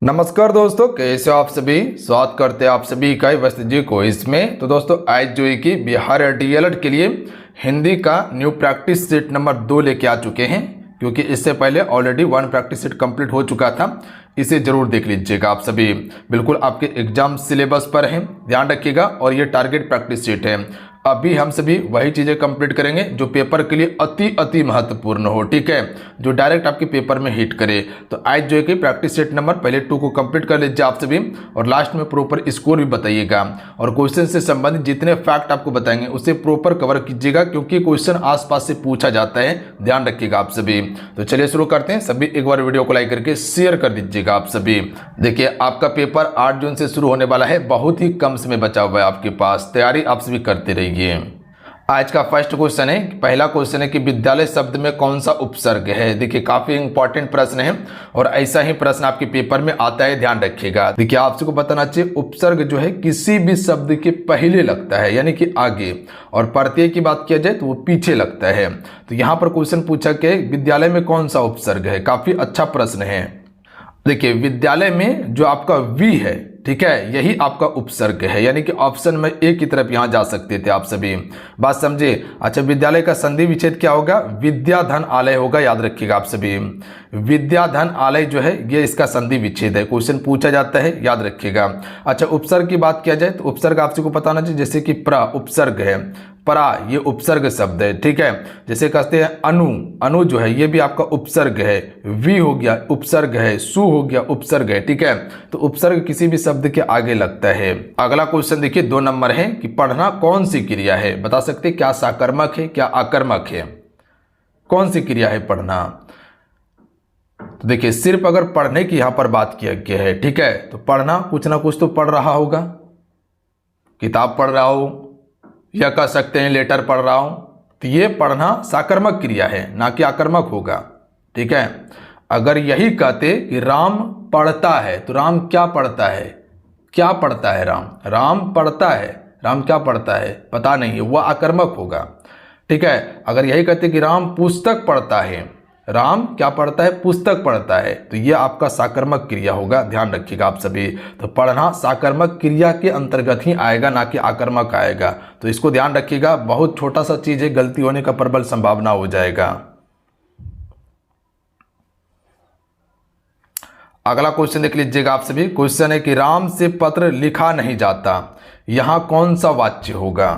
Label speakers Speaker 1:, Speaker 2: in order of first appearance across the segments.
Speaker 1: नमस्कार दोस्तों, कैसे हो आप सभी। स्वागत करते हैं आप सभी का वस्त जी को इसमें। तो दोस्तों आज जो है कि बिहार डीएलएड के लिए हिंदी का न्यू प्रैक्टिस सेट नंबर 2 लेके आ चुके हैं, क्योंकि इससे पहले ऑलरेडी 1 प्रैक्टिस सेट कंप्लीट हो चुका था। इसे जरूर देख लीजिएगा आप सभी, बिल्कुल आपके एग्जाम सिलेबस पर है, ध्यान रखिएगा। और ये टारगेट प्रैक्टिस सेट है। अभी हम सभी वही चीज़ें कंप्लीट करेंगे जो पेपर के लिए अति महत्वपूर्ण हो, ठीक है, जो डायरेक्ट आपके पेपर में हिट करे। तो आज जो है कि प्रैक्टिस सेट नंबर पहले 2 को कंप्लीट कर लीजिए आप सभी, और लास्ट में प्रॉपर स्कोर भी बताइएगा। और क्वेश्चन से संबंधित जितने फैक्ट आपको बताएंगे उसे प्रॉपर कवर कीजिएगा, क्योंकि क्वेश्चन आसपास से पूछा जाता है, ध्यान रखिएगा आप सभी। तो चलिए शुरू करते हैं। सभी एक बार वीडियो को लाइक करके शेयर कर दीजिएगा आप सभी। देखिए आपका पेपर 8 जून से शुरू होने वाला है, बहुत ही कम समय बचा हुआ है आपके पास, तैयारी आप सभी करते रहिए। आज का फर्स्ट क्वेश्चन है, पहला क्वेश्चन है कि विद्यालय शब्द में कौन सा उपसर्ग है। देखिए काफी इंपॉर्टेंट प्रश्न है और ऐसा ही प्रश्न आपके पेपर में आता है, ध्यान रखिएगा। देखिए आपको बताना चाहिए उपसर्ग जो है किसी भी शब्द के पहले लगता है, यानी कि आगे, और प्रत्यय की बात किया जाए तो वो पीछे लगता है। तो यहाँ पर क्वेश्चन पूछा कि विद्यालय में कौन सा उपसर्ग है, काफी अच्छा प्रश्न है। देखिए विद्यालय में जो आपका वी है, ठीक है, यही आपका उपसर्ग है, यानी कि ऑप्शन में ए की तरफ यहां जा सकते थे आप सभी, बात समझे। अच्छा, विद्यालय का संधि विच्छेद क्या होगा, विद्याधन आलय होगा, याद रखिएगा आप सभी। विद्याधन आलय जो है ये इसका संधि विच्छेद है, क्वेश्चन पूछा जाता है, याद रखिएगा। अच्छा, उपसर्ग की बात किया जाए तो उपसर्ग आपसे को पता होना चाहिए, जैसे कि प्र उपसर्ग है, परा ये उपसर्ग शब्द है, ठीक है। जैसे कहते हैं अनु, अनु जो है ये भी आपका उपसर्ग है, वी हो गया उपसर्ग है, सु हो गया उपसर्ग है, ठीक है। तो उपसर्ग किसी भी शब्द के आगे लगता है। अगला क्वेश्चन देखिए 2 नंबर है कि पढ़ना कौन सी क्रिया है, बता सकते क्या साकर्मक है क्या आकर्मक है, कौन सी क्रिया है पढ़ना। तो देखिए सिर्फ अगर पढ़ने की यहां पर बात किया गया है, ठीक है, तो पढ़ना कुछ ना कुछ तो पढ़ रहा होगा, किताब पढ़ रहा हो या कह सकते हैं लेटर पढ़ रहा हूं, तो ये पढ़ना साकर्मक क्रिया है, ना कि आकर्मक होगा, ठीक है। अगर यही कहते कि राम पढ़ता है, तो राम क्या पढ़ता है, क्या पढ़ता है राम, राम पढ़ता है, राम क्या पढ़ता है पता नहीं है, वह आकर्मक होगा, ठीक है। अगर यही कहते कि राम पुस्तक पढ़ता है, राम क्या पढ़ता है, पुस्तक पढ़ता है, तो यह आपका साकर्मक क्रिया होगा, ध्यान रखिएगा आप सभी। तो पढ़ना साकर्मक क्रिया के अंतर्गत ही आएगा, ना कि आकर्मक आएगा, तो इसको ध्यान रखिएगा। बहुत छोटा सा चीज है, गलती होने का प्रबल संभावना हो जाएगा। अगला क्वेश्चन देख लीजिएगा आप सभी। क्वेश्चन है कि राम से पत्र लिखा नहीं जाता, यहां कौन सा वाच्य होगा।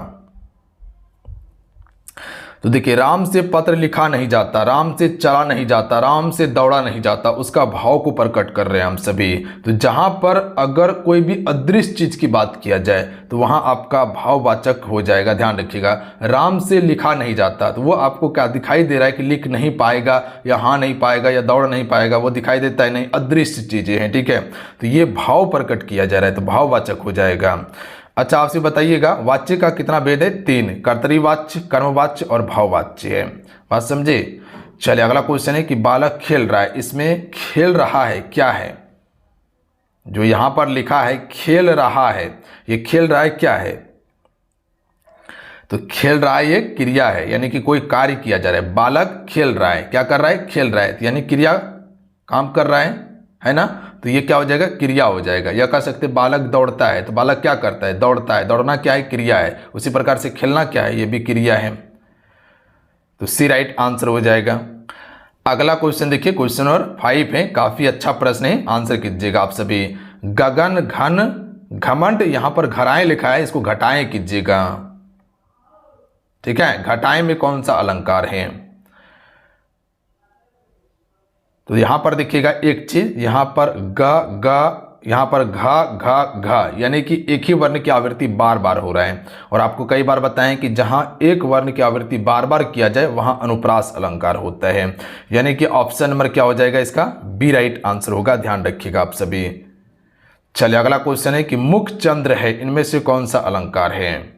Speaker 1: तो देखिए राम से पत्र लिखा नहीं जाता, राम से चला नहीं जाता, राम से दौड़ा नहीं जाता, उसका भाव को प्रकट कर रहे हैं हम सभी। तो जहां पर अगर कोई भी अदृश्य चीज की बात किया जाए तो वहां आपका भाववाचक हो जाएगा, ध्यान रखिएगा। राम से लिखा नहीं जाता तो वो आपको क्या दिखाई दे रहा है कि लिख नहीं पाएगा, या हाँ नहीं पाएगा, या दौड़ नहीं पाएगा, वो दिखाई देता है नहीं, अदृश्य चीजें हैं, ठीक है। तो ये भाव प्रकट किया जा रहा है, तो भाववाचक हो जाएगा। अच्छा आपसे बताइएगा वाच्य का कितना भेद है, 3, कर्तरीवाच्य, कर्मवाच्य और भाववाच्य है, बात समझे। चलिए अगला क्वेश्चन है कि बालक खेल रहा है, इसमें खेल रहा है क्या है, जो यहां पर लिखा है खेल रहा है, ये खेल रहा है क्या है। तो खेल रहा है ये क्रिया है, यानी कि कोई कार्य किया जा रहा है। बालक खेल रहा है, क्या कर रहा है, खेल रहा है, यानी क्रिया काम कर रहा है ना, तो ये क्या हो जाएगा, क्रिया हो जाएगा। या कह सकते बालक दौड़ता है, तो बालक क्या करता है, दौड़ता है, दौड़ना क्या है, क्रिया है। उसी प्रकार से खेलना क्या है, ये भी क्रिया है, तो सी राइट आंसर हो जाएगा। अगला क्वेश्चन देखिए, क्वेश्चन नंबर 5 है, काफी अच्छा प्रश्न है, आंसर कीजिएगा आप सभी। गगन घन घमंड, यहां पर घराएं लिखा है, इसको घटाएं कीजिएगा, ठीक है। घटाएं में कौन सा अलंकार है, तो यहां पर देखिएगा एक चीज, यहां पर ग यहां पर घ, यानी कि एक ही वर्ण की आवृत्ति बार बार हो रहा है। और आपको कई बार बताएं कि जहां एक वर्ण की आवृत्ति बार बार किया जाए वहां अनुप्रास अलंकार होता है, यानी कि ऑप्शन नंबर क्या हो जाएगा इसका, बी राइट आंसर होगा, ध्यान रखिएगा आप सभी। चलिए अगला क्वेश्चन है कि मुख चंद्र है, इनमें से कौन सा अलंकार है।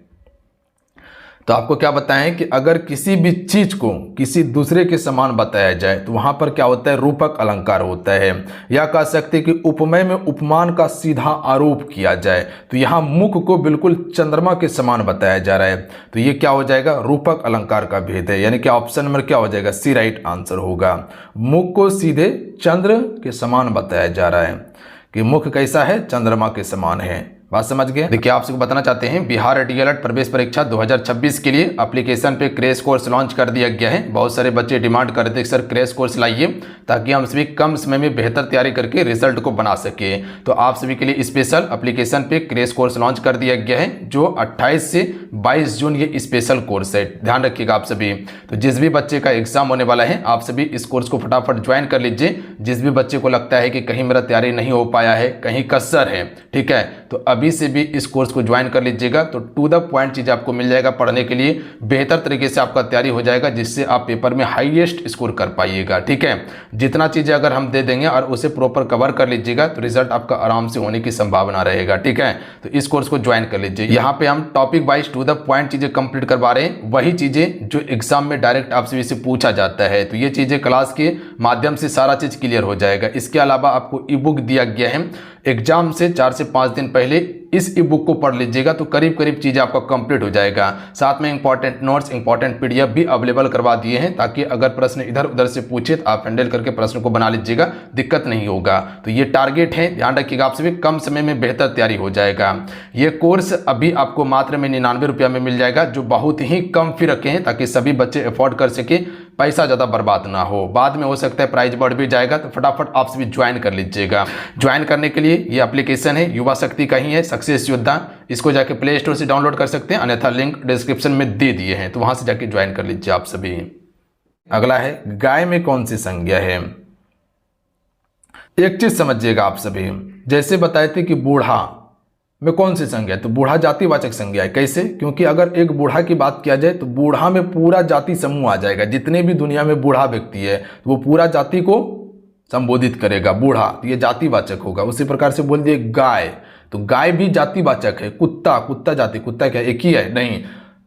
Speaker 1: तो आपको क्या बताएं कि अगर किसी भी चीज को किसी दूसरे के समान बताया जाए तो वहां पर क्या होता है, रूपक अलंकार होता है। या कह सकते हैं कि उपमेय में उपमान का सीधा आरोप किया जाए, तो यहां मुख को बिल्कुल चंद्रमा के समान बताया जा रहा है, तो ये क्या हो जाएगा, रूपक अलंकार का भेद है, यानी कि ऑप्शन नंबर क्या हो जाएगा, सी राइट आंसर होगा। मुख को सीधे चंद्र के समान बताया जा रहा है। कि मुख कैसा है, चंद्रमा के समान है। बात समझ गए। देखिए आपसे बताना चाहते हैं बिहार डीएलएड प्रवेश परीक्षा 2026 के लिए एप्लीकेशन पे क्रैश कोर्स लॉन्च कर दिया गया है। बहुत सारे बच्चे डिमांड कर रहे थे सर क्रैश कोर्स लाइए ताकि हम सभी कम समय में बेहतर तैयारी करके रिजल्ट को बना सके। तो आप सभी के लिए स्पेशल एप्लीकेशन पे क्रैश कोर्स लॉन्च कर दिया गया है जो 28 से 22 जून ये स्पेशल कोर्स है। ध्यान रखिएगा आप सभी। तो जिस भी बच्चे का एग्जाम होने वाला है आप सभी इस कोर्स को फटाफट ज्वाइन कर लीजिए। जिस भी बच्चे को लगता है कि कहीं मेरा तैयारी नहीं हो पाया है, कहीं कसर है, ठीक है, तो अभी से भी इस कोर्स को ज्वाइन कर लीजिएगा। तो टू द पॉइंट चीज आपको मिल जाएगा, पढ़ने के लिए बेहतर तरीके से आपका तैयारी हो जाएगा जिससे आप पेपर में हाईएस्ट स्कोर कर पाइएगा। ठीक है, जितना चीजें अगर हम दे देंगे और उसे प्रॉपर कवर कर लीजिएगा तो रिजल्ट आपका आराम से होने की संभावना रहेगा। ठीक है, तो इस कोर्स को ज्वाइन कर लीजिए। यहाँ पे हम topic wise to the point चीजें कंप्लीट करवा रहे हैं, वही चीजें जो एग्जाम में डायरेक्ट आपसे से पूछा जाता है। तो ये चीजें क्लास के माध्यम से सारा चीज क्लियर हो जाएगा। इसके अलावा आपको ई बुक दिया गया है, एग्जाम से 4 से 5 दिन पहले इस ई बुक को पढ़ लीजिएगा तो करीब करीब चीजें आपका कंप्लीट हो जाएगा। साथ में इंपॉर्टेंट नोट्स, इंपॉर्टेंट पीडीएफ भी अवेलेबल करवा दिए हैं ताकि अगर प्रश्न इधर उधर से पूछे तो आप हैंडल करके प्रश्न को बना लीजिएगा, दिक्कत नहीं होगा। तो ये टारगेट है, ध्यान रखिएगा आप सभी, कम समय में बेहतर तैयारी हो जाएगा। ये कोर्स अभी आपको मात्र में 99 रुपया में मिल जाएगा जो बहुत ही कम फी रखे हैं ताकि सभी बच्चे अफोर्ड कर सके, पैसा ज़्यादा बर्बाद ना हो। बाद में हो सकता है प्राइस बढ़ भी जाएगा, तो फटाफट आप सभी ज्वाइन कर लीजिएगा। ज्वाइन करने के लिए ये एप्लीकेशन है, युवा शक्ति का ही है, सक्सेस योद्धा। इसको जाके प्ले स्टोर से डाउनलोड कर सकते हैं, अन्यथा लिंक डिस्क्रिप्शन में दे दिए हैं, तो वहां से जाके ज्वाइन कर लीजिए आप सभी। अगला है गाय में कौन सी संज्ञा है। एक चीज समझिएगा आप सभी, जैसे बताए थे कि बूढ़ा में कौन सी संज्ञा है, तो बूढ़ा जातिवाचक संज्ञा है। कैसे? क्योंकि अगर एक बूढ़ा की बात किया जाए तो बूढ़ा में पूरा जाति समूह आ जाएगा। जितने भी दुनिया में बूढ़ा व्यक्ति है तो वो पूरा जाति को संबोधित करेगा, बूढ़ा, तो ये जातिवाचक होगा। उसी प्रकार से बोल दिए गाय, तो गाय भी जातिवाचक है। कुत्ता, कुत्ता जाति, कुत्ता क्या एक ही है? नहीं,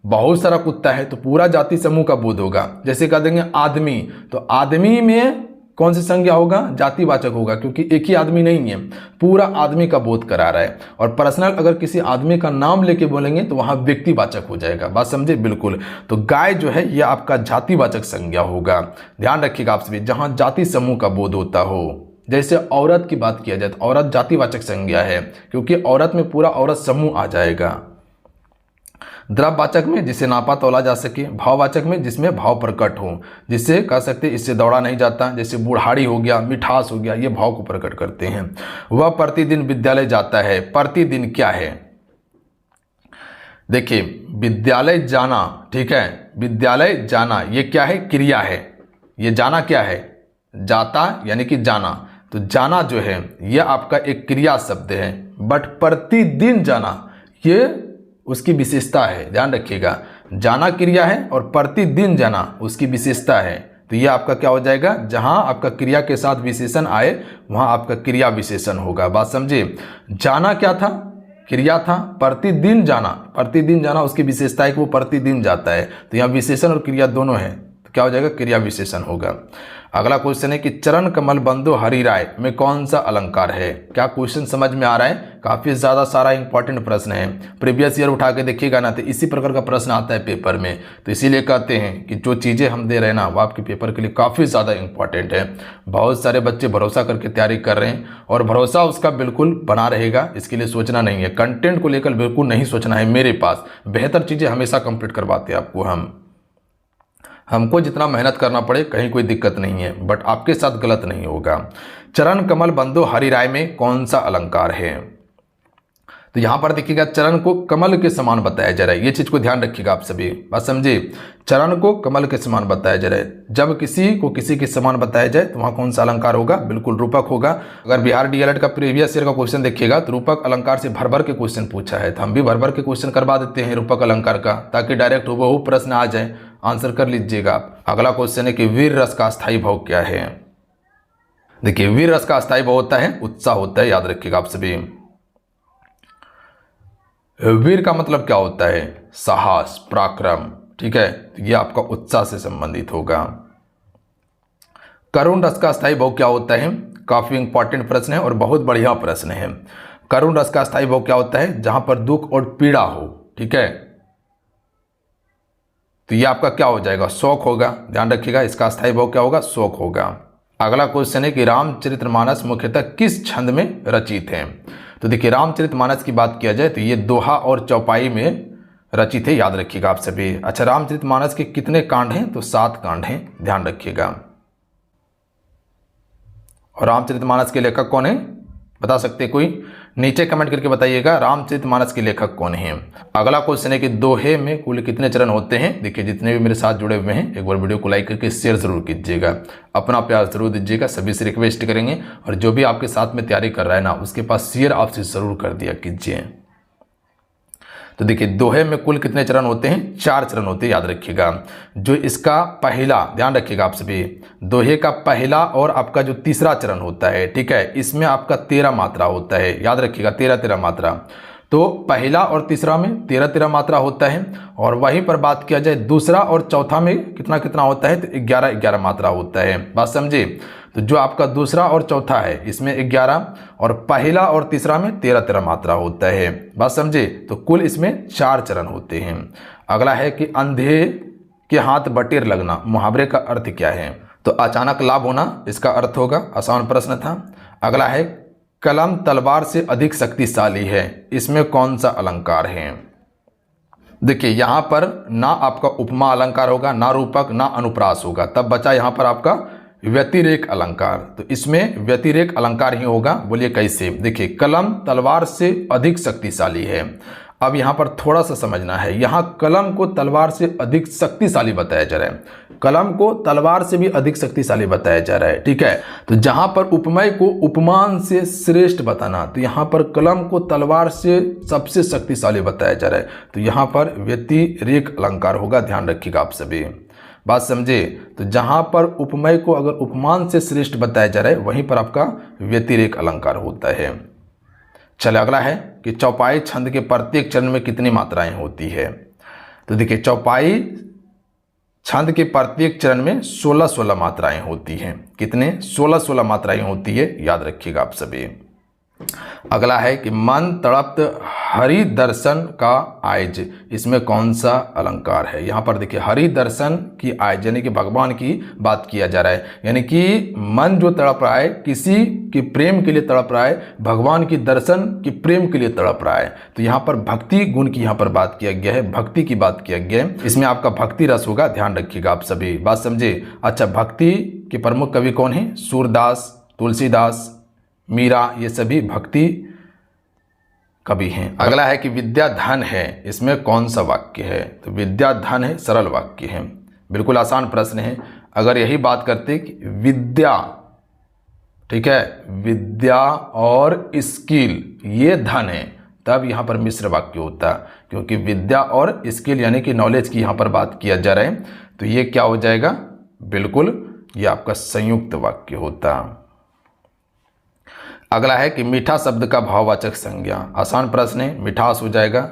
Speaker 1: बहुत सारा कुत्ता है, तो पूरा जाति समूह का बोध होगा। जैसे कह देंगे आदमी, तो आदमी में कौन सी संज्ञा होगा? जातिवाचक होगा, क्योंकि एक ही आदमी नहीं है, पूरा आदमी का बोध करा रहा है। और पर्सनल अगर किसी आदमी का नाम लेके बोलेंगे तो वहां व्यक्तिवाचक हो जाएगा। बात समझे? बिल्कुल। तो गाय जो है यह आपका जातिवाचक संज्ञा होगा। ध्यान रखिएगा आप सभी, जहां जाति समूह का बोध होता हो। जैसे औरत की बात किया जाए तो औरत जातिवाचक संज्ञा है, क्योंकि औरत में पूरा औरत समूह आ जाएगा। द्रव्यवाचक में जिसे नापा तोला जा सके, भाववाचक में जिसमें भाव प्रकट हो, जिससे कह सकते इससे दौड़ा नहीं जाता, जैसे बुढ़ाड़ी हो गया, मिठास हो गया, ये भाव को प्रकट करते हैं। वह प्रतिदिन विद्यालय जाता है। प्रतिदिन क्या है? देखिए विद्यालय जाना, ठीक है, विद्यालय जाना ये क्या है? क्रिया है। ये जाना क्या है? जाता यानी कि जाना। तो जाना जो है यह आपका एक क्रिया शब्द है, बट प्रतिदिन जाना ये उसकी विशेषता है। ध्यान रखिएगा, जाना क्रिया है और प्रतिदिन जाना उसकी विशेषता है। तो ये आपका क्या हो जाएगा? जहां आपका क्रिया के साथ विशेषण आए वहां आपका क्रिया विशेषण होगा। बात समझे? जाना क्या था? क्रिया था। प्रतिदिन जाना, प्रतिदिन जाना उसकी विशेषता है कि वो प्रतिदिन जाता है। तो यहाँ विशेषण और क्रिया दोनों है, तो क्या हो जाएगा? क्रिया विशेषण होगा। अगला क्वेश्चन है कि चरण कमल बंधु हरि राय में कौन सा अलंकार है? क्या क्वेश्चन समझ में आ रहा है? काफी ज्यादा सारा इंपॉर्टेंट प्रश्न है। प्रीवियस ईयर उठा के देखिएगा ना तो इसी प्रकार का प्रश्न आता है पेपर में। तो इसीलिए कहते हैं कि जो चीजें हम दे रहे हैं ना वो आपके पेपर के लिए काफी ज्यादा इंपॉर्टेंट है। बहुत सारे बच्चे भरोसा करके तैयारी कर रहे हैं और भरोसा उसका बिल्कुल बना रहेगा, इसके लिए सोचना नहीं है। कंटेंट को लेकर बिल्कुल नहीं सोचना है। मेरे पास बेहतर चीजें हमेशा कंप्लीट करवाते हैं आपको। हमको जितना मेहनत करना पड़े कहीं कोई दिक्कत नहीं है, बट आपके साथ गलत नहीं होगा। चरण कमल बंधु हरि राय में कौन सा अलंकार है? तो यहां पर देखिएगा चरण को कमल के समान बताया जा रहा है। ये चीज को ध्यान रखिएगा आप सभी। बात समझे? चरण को कमल के समान बताया जा रहा है। जब किसी को किसी के समान बताया जाए तो वहां कौन सा अलंकार होगा? बिल्कुल रूपक होगा। अगर बिहार डीएलएड का प्रीवियस ईयर का क्वेश्चन देखिएगा तो रूपक अलंकार से भर भर के क्वेश्चन पूछा है। तो हम भी भर भर के क्वेश्चन करवा देते हैं रूपक अलंकार का, ताकि डायरेक्ट हुबहू प्रश्न आ जाए, आंसर कर लीजिएगा आप। अगला क्वेश्चन है कि वीर रस का अस्थायी भाव क्या है? देखिए वीर रस का अस्थायी भाव होता है उत्साह होता है, याद रखिएगा आप सभी। वीर का मतलब क्या होता है? साहस, पराक्रम, ठीक है, तो यह आपका उत्साह से संबंधित होगा। करुण रस का अस्थायी भाव क्या होता है? काफी इंपॉर्टेंट प्रश्न है और बहुत बढ़िया प्रश्न है। करुण रस का अस्थायी भाव क्या होता है? जहां पर दुख और पीड़ा हो, ठीक है, तो यह आपका क्या हो जाएगा? शोक होगा। ध्यान रखिएगा, इसका अस्थायी भाव क्या होगा? शोक होगा। अगला क्वेश्चन है कि रामचरितमानस मुख्यतः किस छंद में रचित है। तो देखिए रामचरितमानस की बात किया जाए तो ये दोहा और चौपाई में रचित है, याद रखिएगा आप सभी। अच्छा, रामचरितमानस के कितने कांड हैं? तो 7 कांड हैं, ध्यान रखिएगा। और रामचरितमानस के लेखक कौन है, बता सकते कोई? नीचे कमेंट करके बताइएगा रामचरितमानस के लेखक कौन है। अगला क्वेश्चन है कि दोहे में कुल कितने चरण होते हैं। देखिए जितने भी मेरे साथ जुड़े हुए हैं एक बार वीडियो को लाइक करके शेयर जरूर कीजिएगा, अपना प्यार जरूर दीजिएगा, सभी से रिक्वेस्ट करेंगे। और जो भी आपके साथ में तैयारी कर रहा है ना, उसके पास शेयर आपसे जरूर कर दिया कीजिए। तो देखिए दोहे में कुल कितने चरण होते हैं? 4 चरण होते हैं, याद रखिएगा। जो इसका पहला, ध्यान रखिएगा आप सभी, दोहे का पहला और आपका जो तीसरा चरण होता है, ठीक है, इसमें आपका 13 मात्रा होता है, याद रखिएगा 13 मात्रा। तो पहला और तीसरा में 13 मात्रा होता है। और वहीं पर बात किया जाए दूसरा और चौथा में कितना कितना होता है? तो 11 मात्रा होता है, बात समझे। तो जो आपका दूसरा और चौथा है इसमें 11 और पहला और तीसरा में 13 मात्रा होता है, बात समझे। तो कुल इसमें 4 चरण होते हैं। अगला है कि अंधे के हाथ बटेर लगना, मुहावरे का अर्थ क्या है? तो अचानक लाभ होना इसका अर्थ होगा, आसान प्रश्न था। अगला है कलम तलवार से अधिक शक्तिशाली है, इसमें कौन सा अलंकार है? देखिए यहाँ पर ना आपका उपमा अलंकार होगा, ना रूपक, ना अनुप्रास होगा, तब बचा यहाँ पर आपका व्यतिरेक अलंकार। तो इसमें व्यतिरेक अलंकार ही होगा। बोलिए कैसे? देखिए कलम तलवार से अधिक शक्तिशाली है। अब यहाँ पर थोड़ा सा समझना है, यहाँ कलम को तलवार से अधिक शक्तिशाली बताया जा रहा है, कलम को तलवार से भी अधिक शक्तिशाली बताया जा रहा है, ठीक है। तो जहाँ पर उपमेय को उपमान से श्रेष्ठ बताना, तो यहाँ पर कलम को तलवार से सबसे शक्तिशाली बताया जा रहा है, तो यहाँ पर व्यतिरेक अलंकार होगा, ध्यान रखिएगा आप सभी, बात समझे। तो जहाँ पर उपमेय को अगर उपमान से श्रेष्ठ बताया जा रहा है वहीं पर आपका व्यतिरेक अलंकार होता है। चले अगला है कि चौपाई छंद के प्रत्येक चरण में कितनी मात्राएं होती है। तो देखिए चौपाई छंद के प्रत्येक चरण में 16 मात्राएं होती हैं। कितने? 16 मात्राएं होती है, याद रखिएगा आप सभी। अगला है कि मन तड़प्त हरि दर्शन का आयज, इसमें कौन सा अलंकार है? यहाँ पर देखिए हरि दर्शन की आयज यानी कि भगवान की बात किया जा रहा है, यानी कि मन जो तड़प रहा है, किसी के प्रेम के लिए तड़प रहा है, भगवान की दर्शन की प्रेम के लिए तड़प रहा है। तो यहाँ पर भक्ति गुण की यहाँ पर बात किया गया है, भक्ति की बात किया गया है, इसमें आपका भक्ति रस होगा, ध्यान रखिएगा आप सभी, बात समझे। अच्छा, भक्ति के प्रमुख कवि कौन है? सूरदास, तुलसीदास, मीरा, ये सभी भक्ति कवि हैं। अगला है कि विद्या धन है, इसमें कौन सा वाक्य है? तो विद्या धन है, सरल वाक्य है, बिल्कुल आसान प्रश्न है। अगर यही बात करते कि विद्या, ठीक है, विद्या और स्किल ये धन है, तब यहाँ पर मिश्र वाक्य होता, क्योंकि विद्या और स्किल यानी कि नॉलेज की यहाँ पर बात किया जा रहा है, तो ये क्या हो जाएगा? बिल्कुल ये आपका संयुक्त वाक्य होता। अगला है कि मीठा शब्द का भाववाचक संज्ञा, आसान प्रश्न है, मिठास हो जाएगा,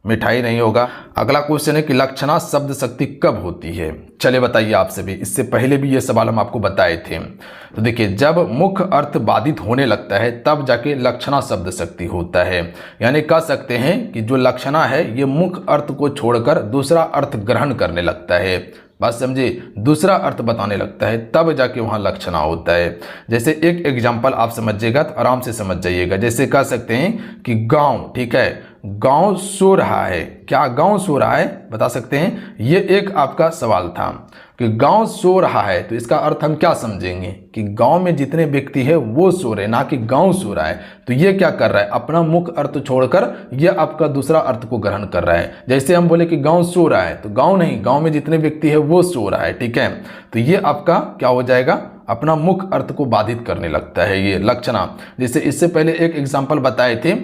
Speaker 1: मिठाई नहीं होगा। अगला क्वेश्चन है कि लक्षणा शब्द शक्ति कब होती है? चलिए बताइए आप सभी, इससे पहले भी ये सवाल हम आपको बताए थे। तो देखिए जब मुख्य अर्थ बाधित होने लगता है तब जाके लक्षणा शब्द शक्ति होता है, यानी कह सकते हैं कि जो लक्षणा है ये मुख्य अर्थ को छोड़कर दूसरा अर्थ ग्रहण करने लगता है, बात समझे, दूसरा अर्थ बताने लगता है, तब जाके वहाँ लक्षणा होता है। जैसे एक एग्जाम्पल आप समझिएगा तो आराम से समझ जाइएगा। जैसे कह सकते हैं कि गांव, ठीक है, गांव सो रहा है, क्या गांव सो रहा है? बता सकते हैं। ये एक आपका सवाल था कि गांव सो रहा है, तो इसका अर्थ हम क्या समझेंगे कि गांव में जितने व्यक्ति है वो सो रहे, ना कि गांव सो रहा है। तो ये क्या कर रहा है? अपना मुख्य अर्थ छोड़कर ये आपका दूसरा अर्थ को ग्रहण कर रहा है। जैसे हम बोले कि गांव सो रहा है, तो गांव नहीं, गांव में जितने व्यक्ति है वो सो रहा है, ठीक है। तो ये आपका क्या हो जाएगा? अपना मुख्य अर्थ को बाधित करने लगता है ये लक्षणा। जैसे इससे पहले एक एग्जाम्पल बताए थे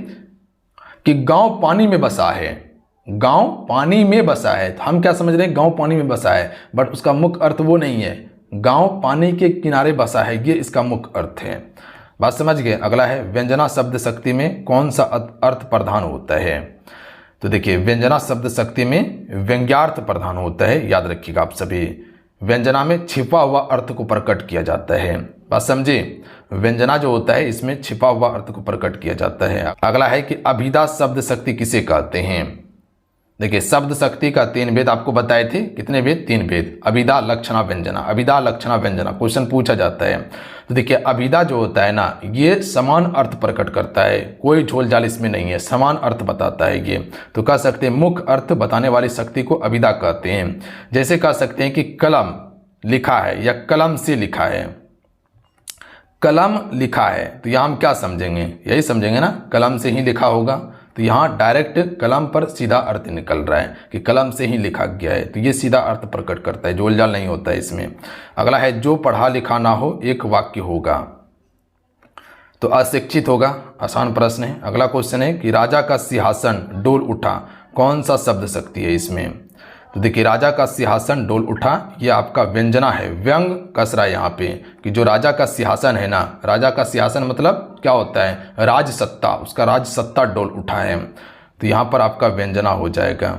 Speaker 1: कि गांव पानी में बसा है, गांव पानी में बसा है, तो हम क्या समझ रहे हैं? गांव पानी में बसा है, बट उसका मुख्य अर्थ वो नहीं है, गांव पानी के किनारे बसा है, ये इसका मुख्य अर्थ है, बात समझ गए। अगला है व्यंजना शब्द शक्ति में कौन सा अर्थ प्रधान होता है? तो देखिए व्यंजना शब्द शक्ति में व्यंग्यार्थ प्रधान होता है, याद रखिएगा आप सभी। व्यंजना में छिपा हुआ अर्थ को प्रकट किया जाता है, बात समझे। व्यंजना जो होता है इसमें छिपा हुआ अर्थ को प्रकट किया जाता है। अगला है कि अभिधा शब्द शक्ति किसे कहते हैं? देखिए शब्द शक्ति का 3 भेद आपको बताए थे, कितने भेद? 3 भेद। अभिधा, लक्षणा, व्यंजना। अभिधा, लक्षणा, व्यंजना क्वेश्चन पूछा जाता है। तो देखिए अभिधा जो होता है ना, ये समान अर्थ प्रकट करता है, कोई झोल झाल इसमें नहीं है, समान अर्थ बताता है ये। तो कह सकते हैं मुख्य अर्थ बताने वाली शक्ति को अभिधा कहते हैं। जैसे कह सकते हैं कि कलम लिखा है या कलम से लिखा है। कलम लिखा है तो यहाँ हम क्या समझेंगे? यही समझेंगे ना, कलम से ही लिखा होगा। तो यहाँ डायरेक्ट कलम पर सीधा अर्थ निकल रहा है कि कलम से ही लिखा गया है, तो ये सीधा अर्थ प्रकट करता है, जोलजाल नहीं होता है इसमें। अगला है जो पढ़ा लिखा ना हो एक वाक्य होगा, तो अशिक्षित होगा। आसान प्रश्न है। अगला क्वेश्चन है कि राजा का सिंहासन डोल उठा, कौन सा शब्द शक्ति है इसमें? तो देखिए राजा का सिंहासन डोल उठा, ये आपका व्यंजना है, व्यंग कस रहा है यहाँ पे कि जो राजा का सिंहासन है ना, राजा का सिंहासन मतलब क्या होता है? राज सत्ता, उसका राज सत्ता डोल उठा है, तो यहाँ पर आपका व्यंजना हो जाएगा।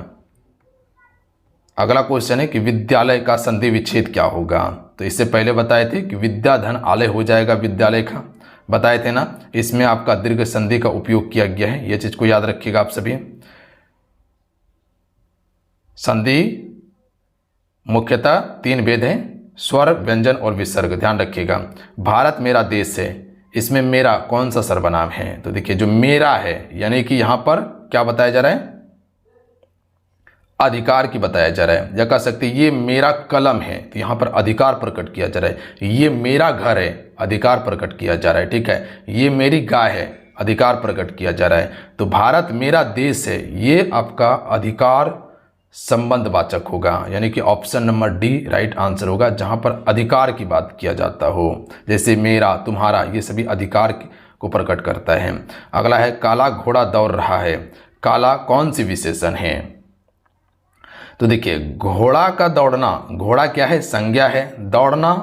Speaker 1: अगला क्वेश्चन है कि विद्यालय का संधि विच्छेद क्या होगा? तो इससे पहले बताए थे कि विद्याधन आलय हो जाएगा विद्यालय का, बताए थे ना। इसमें आपका दीर्घ संधि का उपयोग किया गया है, ये चीज़ को याद रखिएगा आप सभी। संधि मुख्यतः 3 भेद हैं, स्वर, व्यंजन और विसर्ग, ध्यान रखिएगा। भारत मेरा देश है, इसमें मेरा कौन सा सर्वनाम है? तो देखिए जो मेरा है यानी कि यहाँ पर क्या बताया जा रहा है? अधिकार की बताया जा रहा है। या कह सकते ये मेरा कलम है, तो यहाँ पर अधिकार प्रकट किया जा रहा है। ये मेरा घर है, अधिकार प्रकट किया जा रहा है, ठीक है। ये मेरी गाय है, अधिकार प्रकट किया जा रहा है। तो भारत मेरा देश है, ये आपका अधिकार संबंधवाचक होगा, यानी कि option number D right answer होगा, जहां पर अधिकार की बात किया जाता हो। जैसे मेरा, तुम्हारा, ये सभी अधिकार को प्रकट करता है। अगला है काला घोड़ा दौड़ रहा है, काला कौन सी विशेषण है? तो देखिए घोड़ा का दौड़ना, घोड़ा क्या है? संज्ञा है। दौड़ना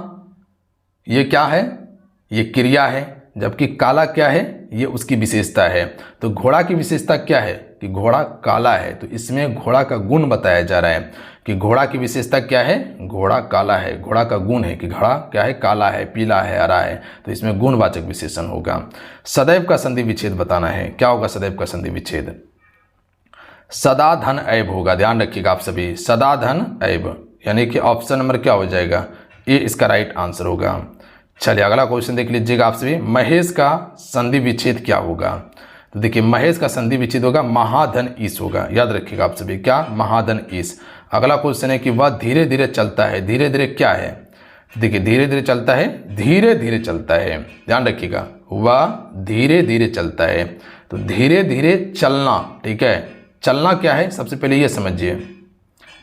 Speaker 1: ये क्या है? ये क्रिया है। जबकि काला क्या है? ये उसकी विशेषता है। तो घोड़ा की विशेषता क्या है? कि घोड़ा काला है, तो इसमें घोड़ा का गुण बताया जा रहा है कि घोड़ा की विशेषता क्या है? घोड़ा काला है। घोड़ा का गुण है कि घोड़ा क्या है? काला है, पीला है, हरा है, तो इसमें गुणवाचक विशेषण होगा। सदैव का संधि विच्छेद बताना है, क्या होगा सदैव का संधि विच्छेद? सदा धन ऐब होगा, ध्यान रखिएगा आप सभी, सदा धन ऐब, यानी कि ऑप्शन नंबर क्या हो जाएगा? ये इसका राइट आंसर होगा। चलिए अगला क्वेश्चन देख लीजिएगा आप सभी, महेश का संधि विच्छेद क्या होगा? तो देखिए महेश का संधि विच्छेद होगा महाधन ईश होगा, याद रखिएगा आप सभी, क्या? महाधन ईश। अगला क्वेश्चन है कि वह धीरे धीरे चलता है, धीरे धीरे क्या है? देखिए धीरे धीरे चलता है, धीरे धीरे चलता है, ध्यान रखिएगा, वह धीरे धीरे चलता है। तो धीरे धीरे चलना, ठीक है, चलना क्या है? सबसे पहले ये समझिए,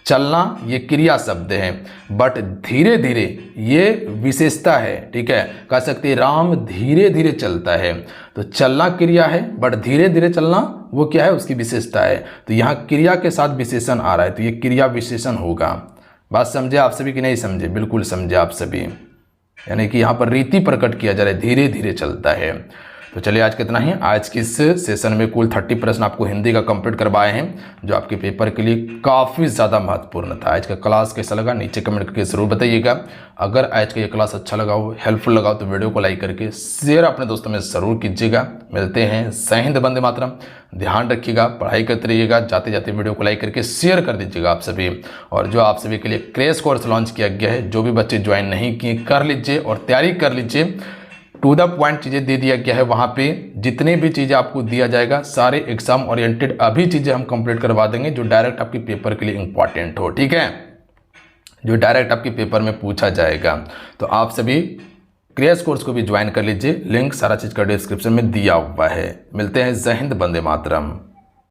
Speaker 1: चलना ये क्रिया शब्द है, बट धीरे धीरे ये विशेषता है, ठीक है। कह सकते हैं राम धीरे धीरे चलता है, तो चलना क्रिया है, बट धीरे धीरे चलना वो क्या है? उसकी विशेषता है। तो यहाँ क्रिया के साथ विशेषण आ रहा है, तो ये क्रिया विशेषण होगा। बात समझे आप सभी कि नहीं समझे? बिल्कुल समझे आप सभी, यानी कि यहाँ पर रीति प्रकट किया जा रहा है, धीरे धीरे चलता है। तो चलिए आज कितना ही, आज के इस सेशन में कुल 30 प्रश्न आपको हिंदी का कंप्लीट करवाए हैं, जो आपके पेपर के लिए काफ़ी ज़्यादा महत्वपूर्ण था। आज का क्लास कैसा लगा नीचे कमेंट करके ज़रूर बताइएगा। अगर आज का ये क्लास अच्छा लगा हो, हेल्पफुल लगा हो, तो वीडियो को लाइक करके शेयर अपने दोस्तों में ज़रूर कीजिएगा। मिलते हैं, जय हिंद, वंदे मातरम। ध्यान रखिएगा, पढ़ाई करते रहिएगा, जाते जाते वीडियो को लाइक करके शेयर कर दीजिएगा आप सभी। और जो आप सभी के लिए क्रैश कोर्स लॉन्च किया गया है, जो भी बच्चे ज्वाइन नहीं किए कर लीजिए और तैयारी कर लीजिए। टू द पॉइंट चीज़ें दे दिया गया है, वहाँ पे जितने भी चीज़ें आपको दिया जाएगा सारे एग्जाम ओरिएंटेड अभी चीज़ें हम कंप्लीट करवा देंगे, जो डायरेक्ट आपके पेपर के लिए इंपॉर्टेंट हो, ठीक है, जो डायरेक्ट आपके पेपर में पूछा जाएगा। तो आप सभी क्रैश कोर्स को भी ज्वाइन कर लीजिए, लिंक सारा चीज़ का डिस्क्रिप्शन में दिया हुआ है। मिलते हैं, जय हिंद, वंदे मातरम।